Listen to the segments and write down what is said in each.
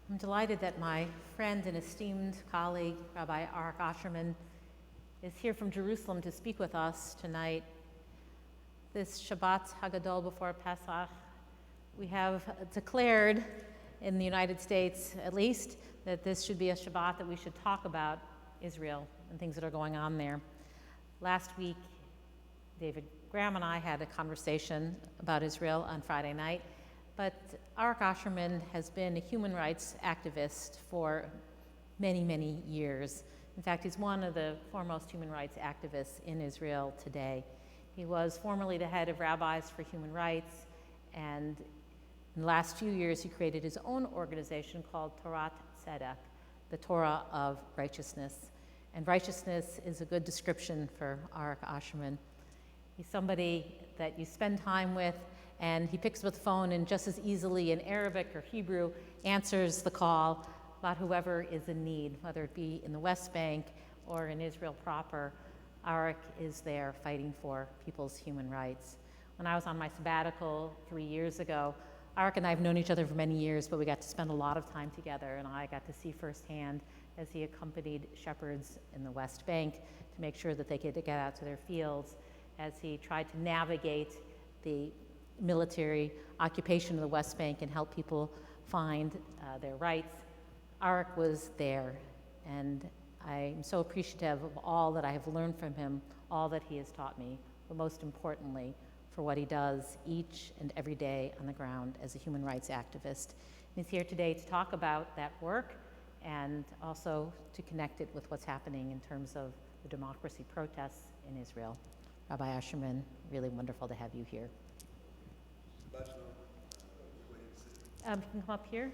I'm delighted that my friend and esteemed colleague, Rabbi Arik Ascherman, is here from Jerusalem to speak with us tonight. This Shabbat Hagadol before Pesach, we have declared in the United States, at least, that this should be a Shabbat that we should talk about Israel and things that are going on there. Last week, David Graham and I had a conversation about Israel on Friday night, but Arik Ascherman has been a human rights activist for many, many years. In fact, he's one of the foremost human rights activists in Israel today. He was formerly the head of Rabbis for Human Rights, and in the last few years, he created his own organization called Torat Tzedek, the Torah of Righteousness. And righteousness is a good description for Arik Ascherman. He's somebody that you spend time with, and he picks up the phone and just as easily in Arabic or Hebrew answers the call about whoever is in need, whether it be in the West Bank or in Israel proper. Arik is there fighting for people's human rights. When I was on my sabbatical 3 years ago, Arik and I have known each other for many years, but we got to spend a lot of time together, and I got to see firsthand as he accompanied shepherds in the West Bank to make sure that they could get out to their fields, as he tried to navigate the military occupation of the West Bank and help people find their rights. Arik was there, and I'm so appreciative of all that I have learned from him, all that he has taught me, but most importantly, for what he does each and every day on the ground as a human rights activist. And he's here today to talk about that work and also to connect it with what's happening in terms of the democracy protests in Israel. Rabbi Ascherman, really wonderful to have you here. You can come up here.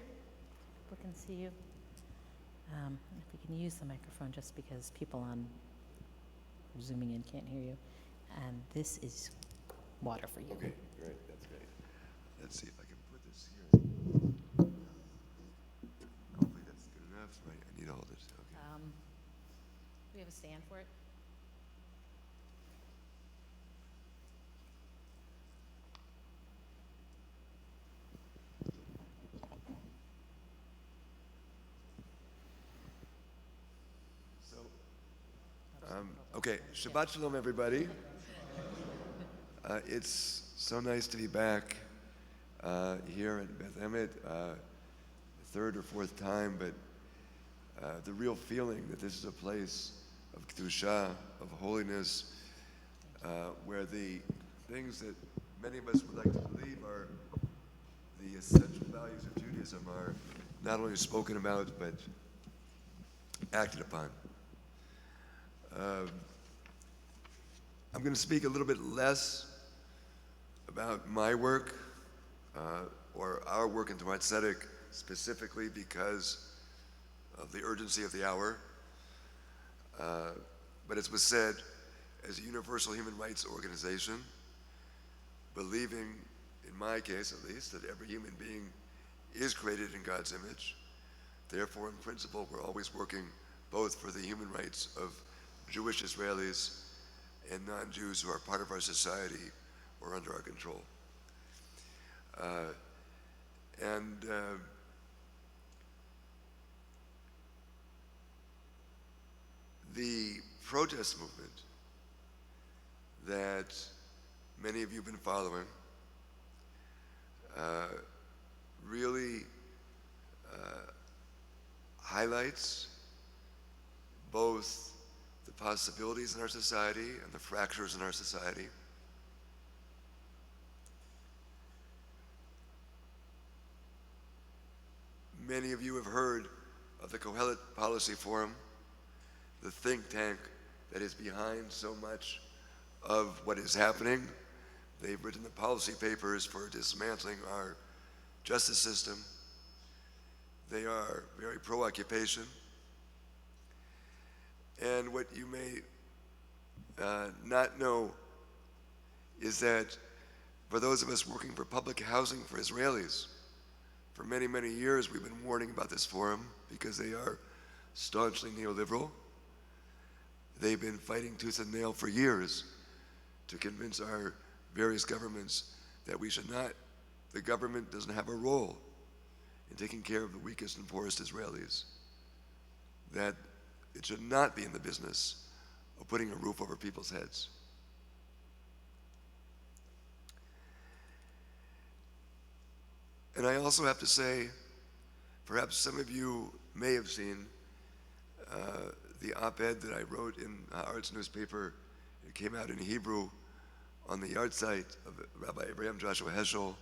People can see you. If we can use the microphone just because people on zooming in can't hear you. And this is water for you. Okay, great, that's great. Let's see if I can put this here. Hopefully that's good enough. Right, I need to hold this. Okay. Do we have a stand for it? Okay, Shabbat Shalom, everybody. It's so nice to be back here at Beth Emet, the third or fourth time, but the real feeling that this is a place of Kedusha, of holiness, where the things that many of us would like to believe are the essential values of Judaism are not only spoken about, but acted upon. I'm going to speak a little bit less about my work or our work in Torat Tzedek specifically because of the urgency of the hour. But as was said, as a universal human rights organization, believing, in my case at least, that every human being is created in God's image. Therefore, in principle, we're always working both for the human rights of Jewish Israelis and non-Jews who are part of our society or under our control. The protest movement that many of you have been following really highlights both the possibilities in our society and the fractures in our society. Many of you have heard of the Kohelet Policy Forum, the think tank that is behind so much of what is happening. They've written the policy papers for dismantling our justice system. They are very pro-occupation. And what you may not know is that for those of us working for public housing for Israelis, for many, many years we've been warning about this forum because they are staunchly neoliberal. They've been fighting tooth and nail for years to convince our various governments that we should not, the government doesn't have a role and taking care of the weakest and poorest Israelis, that it should not be in the business of putting a roof over people's heads. And I also have to say, perhaps some of you may have seen the op-ed that I wrote in Haaretz newspaper. It came out in Hebrew on the yard site of Rabbi Abraham Joshua Heschel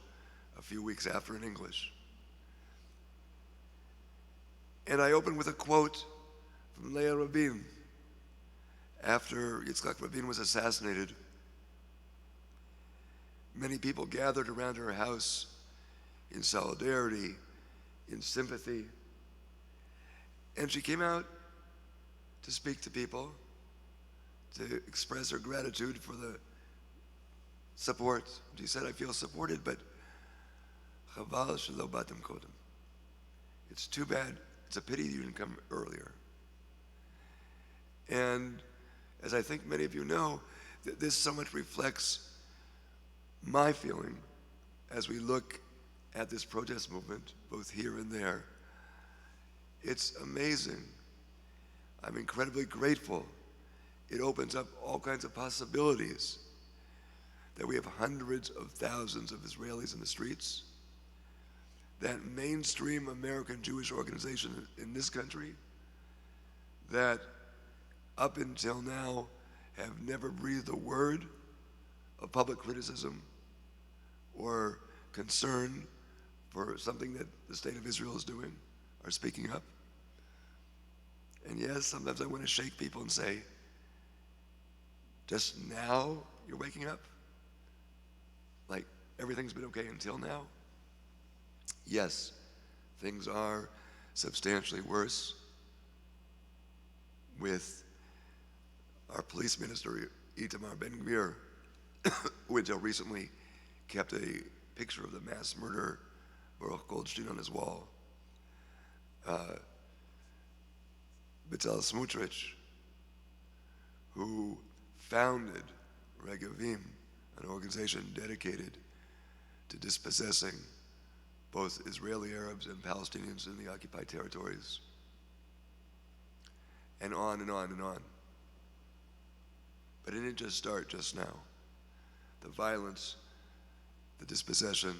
a few weeks after in English. And I opened with a quote from Leah Rabin. After Yitzhak Rabin was assassinated, many people gathered around her house in solidarity, in sympathy. And she came out to speak to people, to express her gratitude for the support. She said, I feel supported, but chaval shelo batem kodem. It's too bad. It's a pity you didn't come earlier. And as I think many of you know, this so much reflects my feeling as we look at this protest movement, both here and there. It's amazing. I'm incredibly grateful. It opens up all kinds of possibilities that we have hundreds of thousands of Israelis in the streets, that mainstream American Jewish organization in this country that up until now have never breathed a word of public criticism or concern for something that the state of Israel is doing, are speaking up. And yes, sometimes I want to shake people and say, just now you're waking up? Like everything's been okay until now? Yes, things are substantially worse with our police minister, Itamar Ben-Gvir, who until recently kept a picture of the mass murderer Baruch Goldstein on his wall. Bezalel Smotrich, who founded Regavim, an organization dedicated to dispossessing both Israeli Arabs and Palestinians in the occupied territories, and on and on and on. But it didn't just start just now. The violence, the dispossession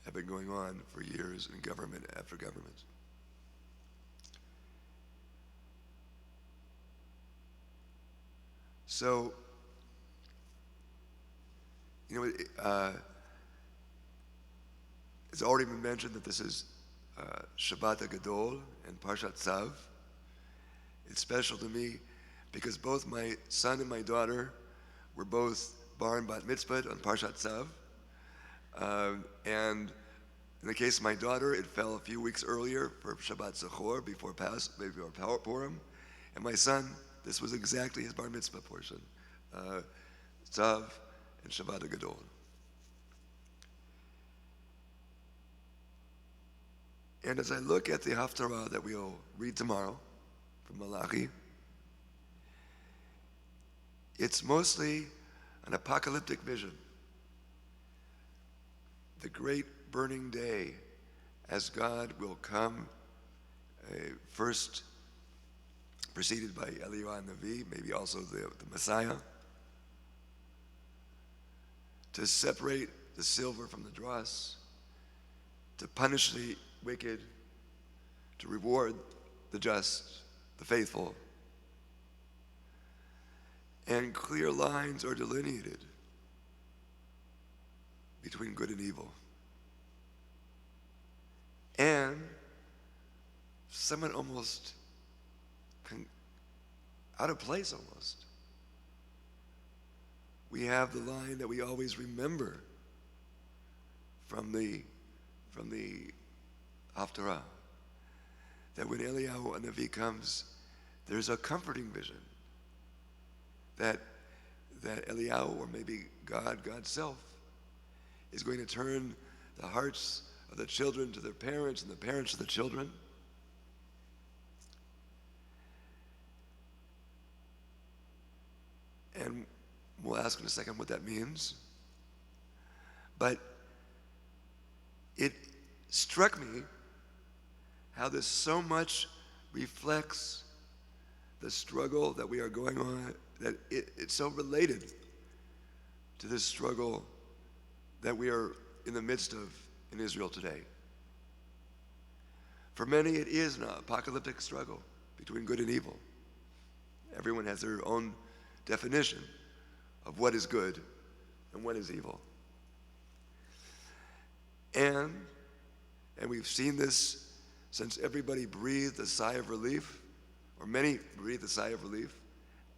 have been going on for years in government after government. So, it's already been mentioned that this is Shabbat HaGadol and Parshat Tzav. It's special to me because both my son and my daughter were both bar and bat mitzvah on Parshat Tzav. And in the case of my daughter, it fell a few weeks earlier for Shabbat Zachor before Purim. And my son, this was exactly his bar mitzvah portion, Tzav and Shabbat HaGadol. And as I look at the Haftarah that we'll read tomorrow from Malachi, it's mostly an apocalyptic vision. The great burning day as God will come, first preceded by Eliyahu Navi, maybe also the Messiah, to separate the silver from the dross, to punish the wicked, to reward the just, the faithful. And clear lines are delineated between good and evil. And somewhat almost out of place almost. We have the line that we always remember from the Haftarah, that when Eliyahu Navi comes, there's a comforting vision that Eliyahu, or maybe God's self, is going to turn the hearts of the children to their parents and the parents to the children. And we'll ask in a second what that means. But it struck me how this so much reflects the struggle that we are going on, that it's so related to this struggle that we are in the midst of in Israel today. For many, it is an apocalyptic struggle between good and evil. Everyone has their own definition of what is good and what is evil. And we've seen this since everybody breathed a sigh of relief, or many breathed a sigh of relief,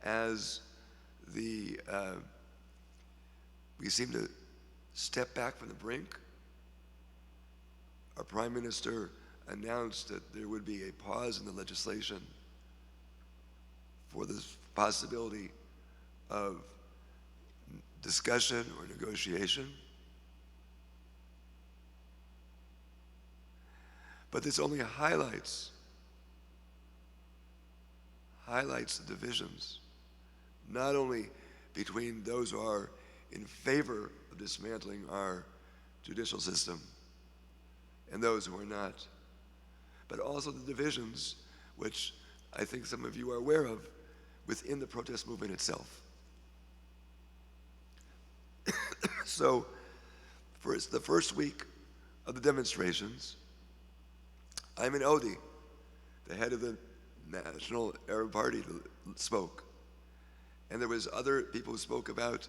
as we seem to step back from the brink. Our Prime Minister announced that there would be a pause in the legislation for the possibility of discussion or negotiation. But this only highlights the divisions, not only between those who are in favor of dismantling our judicial system and those who are not, but also the divisions, which I think some of you are aware of, within the protest movement itself. So, for the first week of the demonstrations, Ayman Odi, the head of the National Arab Party, spoke. And there was other people who spoke about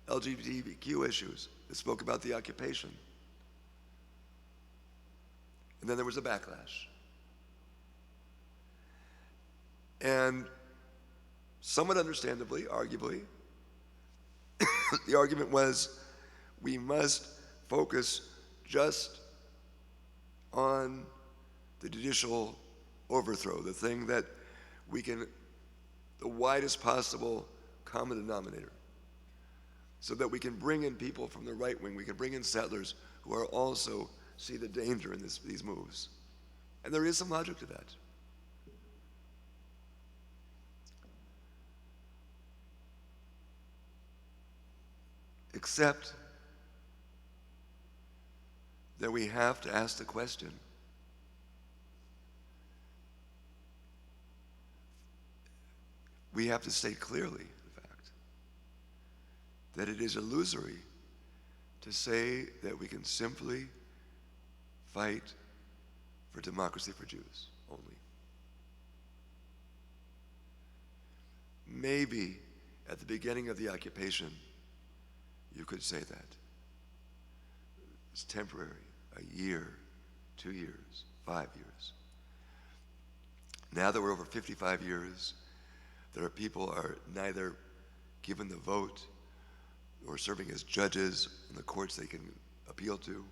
LGBTQ issues, that spoke about the occupation. And then there was a backlash. And somewhat understandably, arguably, the argument was we must focus just on the judicial overthrow, the thing that we can, the widest possible common denominator, so that we can bring in people from the right wing, we can bring in settlers who are also see the danger in these moves. And there is some logic to that. Except that we have to ask the question, we have to state clearly the fact that it is illusory to say that we can simply fight for democracy for Jews only. Maybe at the beginning of the occupation, you could say that. It's temporary, a year, 2 years, 5 years. Now that we're over 55 years, there are people are neither given the vote or serving as judges in the courts they can appeal to,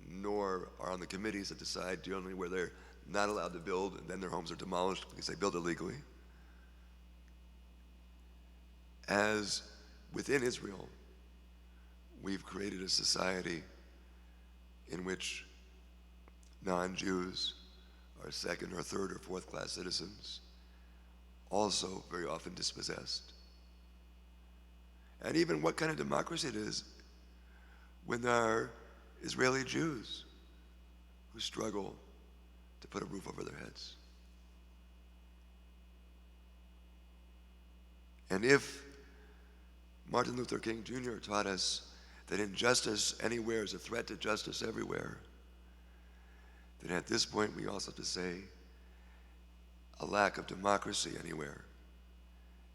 nor are on the committees that decide generally where they're not allowed to build and then their homes are demolished because they build illegally. As within Israel, we've created a society in which non-Jews are second or third or fourth class citizens, also very often dispossessed. And even what kind of democracy it is when there are Israeli Jews who struggle to put a roof over their heads. And if Martin Luther King Jr. taught us that injustice anywhere is a threat to justice everywhere, then at this point we also have to say a lack of democracy anywhere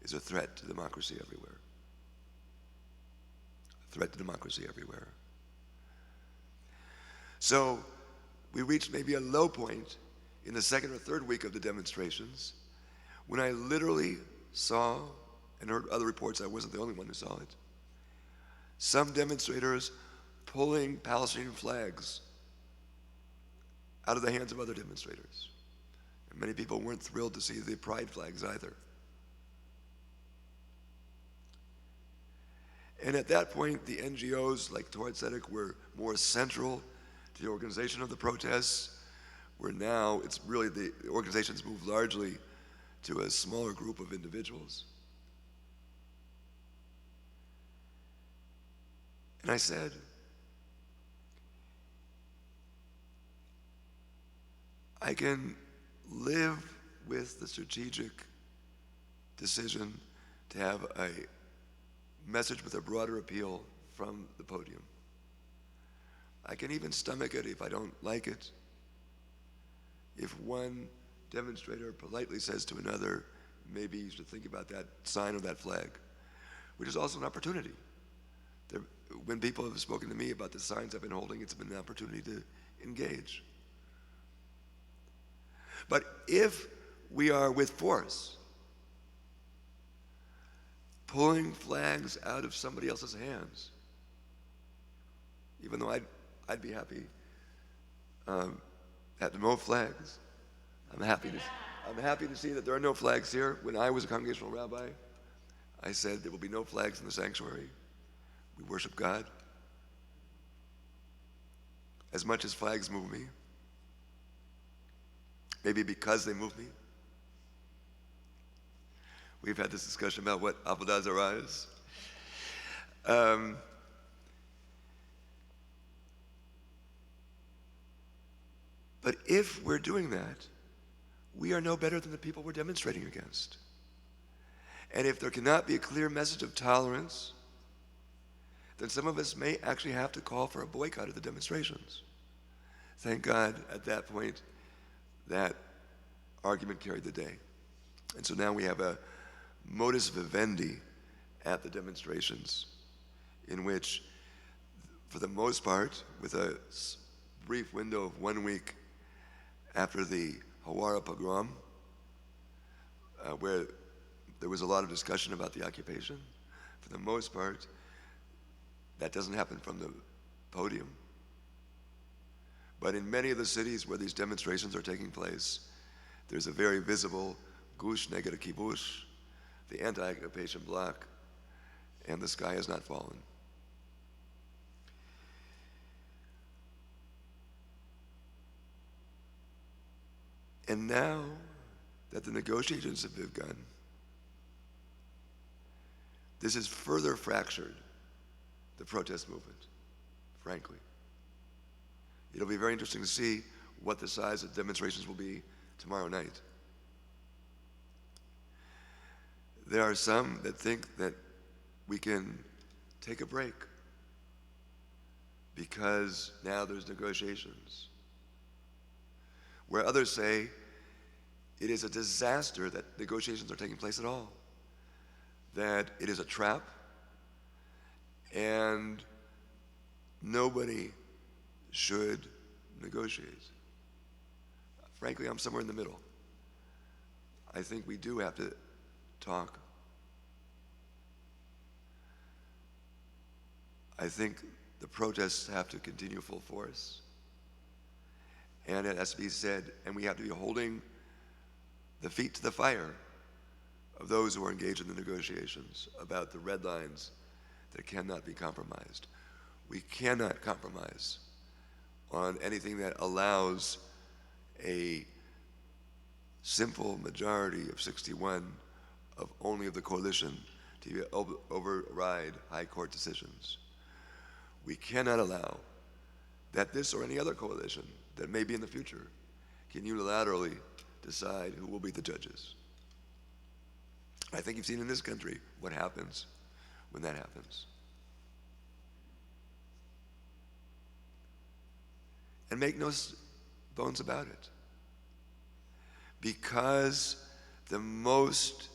is a threat to democracy everywhere. A threat to democracy everywhere. So we reached maybe a low point in the second or third week of the demonstrations when I literally saw and heard other reports, I wasn't the only one who saw it, some demonstrators pulling Palestinian flags out of the hands of other demonstrators. And many people weren't thrilled to see the pride flags either. And at that point, the NGOs like Torat Tzedek were more central to the organization of the protests, where now it's really the organizations move largely to a smaller group of individuals. And I said, I can live with the strategic decision to have a message with a broader appeal from the podium. I can even stomach it if I don't like it. If one demonstrator politely says to another, maybe you should think about that sign or that flag, which is also an opportunity. When people have spoken to me about the signs I've been holding, it's been an opportunity to engage. But if we are with force, pulling flags out of somebody else's hands, even though I'd be happy at no flags. I'm happy to see that there are no flags here. When I was a congregational rabbi, I said there will be no flags in the sanctuary. We worship God. As much as flags move me, maybe because they move me. We've had this discussion about what Avodah Zarah is. But if we're doing that, we are no better than the people we're demonstrating against. And if there cannot be a clear message of tolerance, then some of us may actually have to call for a boycott of the demonstrations. Thank God, at that point, that argument carried the day. And so now we have a modus vivendi at the demonstrations in which, for the most part, with a brief window of 1 week after the Hawara pogrom, where there was a lot of discussion about the occupation, for the most part, that doesn't happen from the podium. But in many of the cities where these demonstrations are taking place, there's a very visible Gush Neged Kibush, the anti-occupation bloc, and the sky has not fallen. And now that the negotiations have begun, this has further fractured the protest movement, frankly. It'll be very interesting to see what the size of demonstrations will be tomorrow night. There are some that think that we can take a break because now there's negotiations. Where others say it is a disaster that negotiations are taking place at all, that it is a trap, and nobody should negotiate. Frankly, I'm somewhere in the middle. I think we do have to talk. I think the protests have to continue full force. And it has to be said, and we have to be holding the feet to the fire of those who are engaged in the negotiations about the red lines that cannot be compromised. We cannot compromise on anything that allows a simple majority of 61 of only of the coalition to override high court decisions. We cannot allow that this or any other coalition that may be in the future can unilaterally decide who will be the judges. I think you've seen in this country what happens when that happens. And make no bones about it. Because the most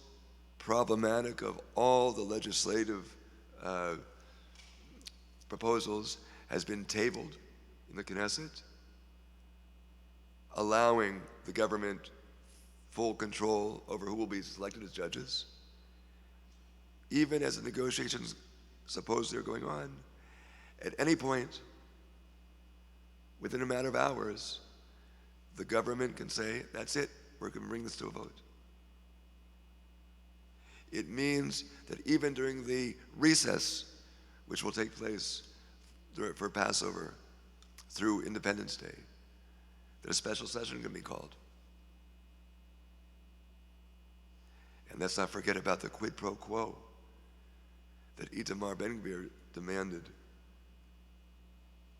problematic of all the legislative proposals has been tabled in the Knesset, allowing the government full control over who will be selected as judges. Even as the negotiations supposedly are going on, at any point, within a matter of hours, the government can say, that's it, we're going to bring this to a vote. It means that even during the recess, which will take place for Passover through Independence Day, that a special session can be called. And let's not forget about the quid pro quo that Itamar Ben-Gvir demanded.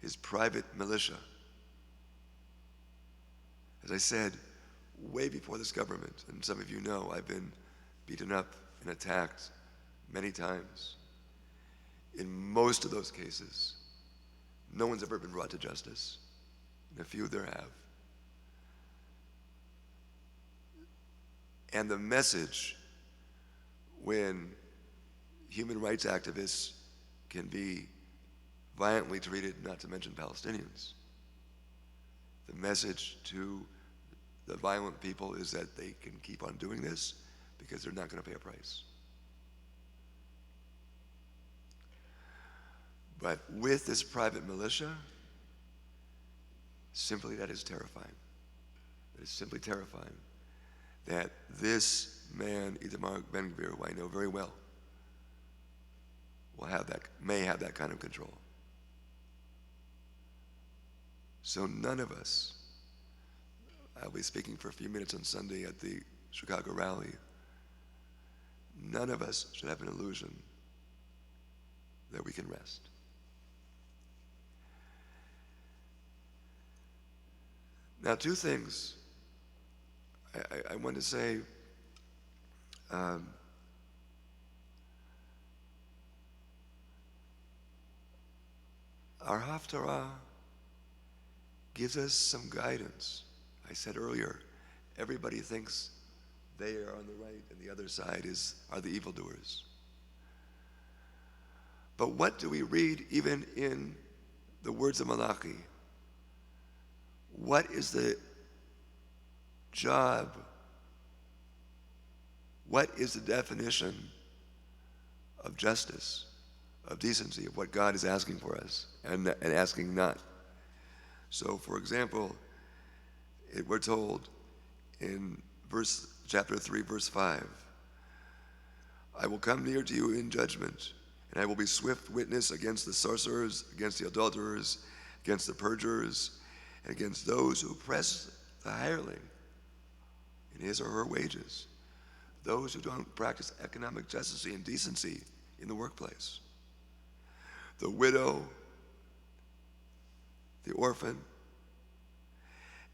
His private militia As I said, way before this government, and some of you know, I've been beaten up and attacked many times. In most of those cases, no one's ever been brought to justice. And a few there have. And the message when human rights activists can be violently treated, not to mention Palestinians, the message to the violent people is that they can keep on doing this because they're not going to pay a price. But with this private militia, simply that is terrifying. That is simply terrifying. That this man, Itamar Ben-Gvir, who I know very well, may have that kind of control. So none of us, I'll be speaking for a few minutes on Sunday at the Chicago rally, none of us should have an illusion that we can rest. Now, two things I want to say. Our Haftarah gives us some guidance. I said earlier, everybody thinks they are on the right and the other side are the evildoers. But what do we read even in the words of Malachi? What is the job? What is the definition of justice, of decency, of what God is asking for us and asking not? So, for example, we're told in chapter 3, verse 5, I will come near to you in judgment, and I will be swift witness against the sorcerers, against the adulterers, against the perjurers, and against those who oppress the hireling in his or her wages, those who don't practice economic justice and decency in the workplace, the widow, the orphan,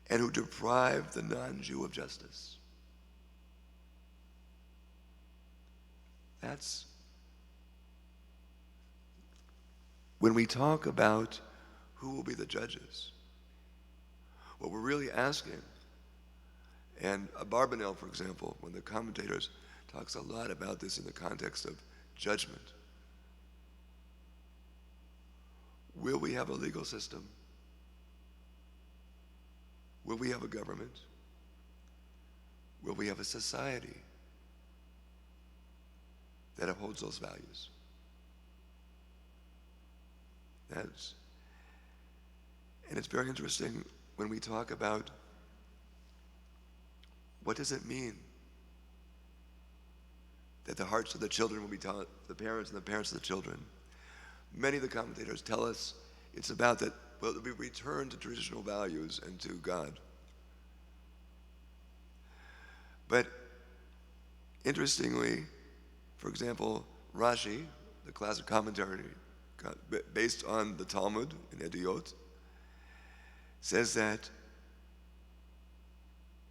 and who deprive the non-Jew of justice. That's when we talk about who will be the judges. What we're really asking, and Abarbanel, for example, one of the commentators talks a lot about this in the context of judgment. Will we have a legal system? Will we have a government? Will we have a society that upholds those values? And it's very interesting when we talk about what does it mean that the hearts of the children will be taught the parents and the parents of the children. Many of the commentators tell us it's about that, well, we return to traditional values and to God. But interestingly, for example, Rashi, the classic commentary based on the Talmud in Ediyot, says that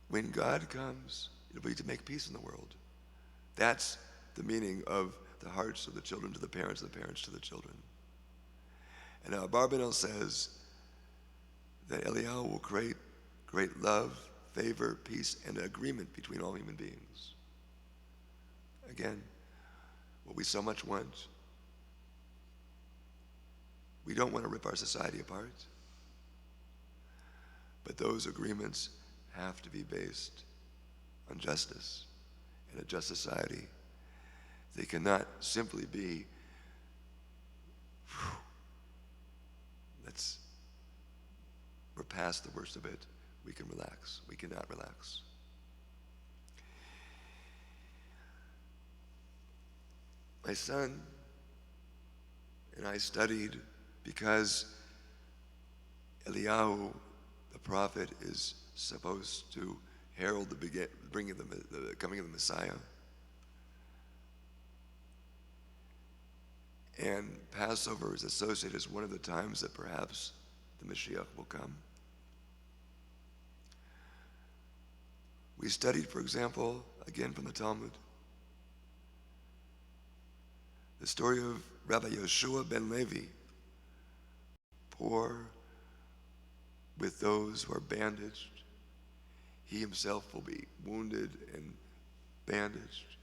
when God comes, it'll be to make peace in the world. That's the meaning of the hearts of the children to the parents to the children. And now Abarbanel says that Eliyahu will create great love, favor, peace, and agreement between all human beings. Again, what we so much want. We don't want to rip our society apart. But those agreements have to be based on justice. In a just society, they cannot simply be, we're past the worst of it. We can relax. We cannot relax. My son and I studied because Eliyahu, the prophet, is supposed to herald the coming of the Messiah. And Passover is associated as one of the times that perhaps the Mashiach will come. We studied, for example, again from the Talmud, the story of Rabbi Yeshua ben Levi, poor with those who are bandaged. He himself will be wounded and bandaged.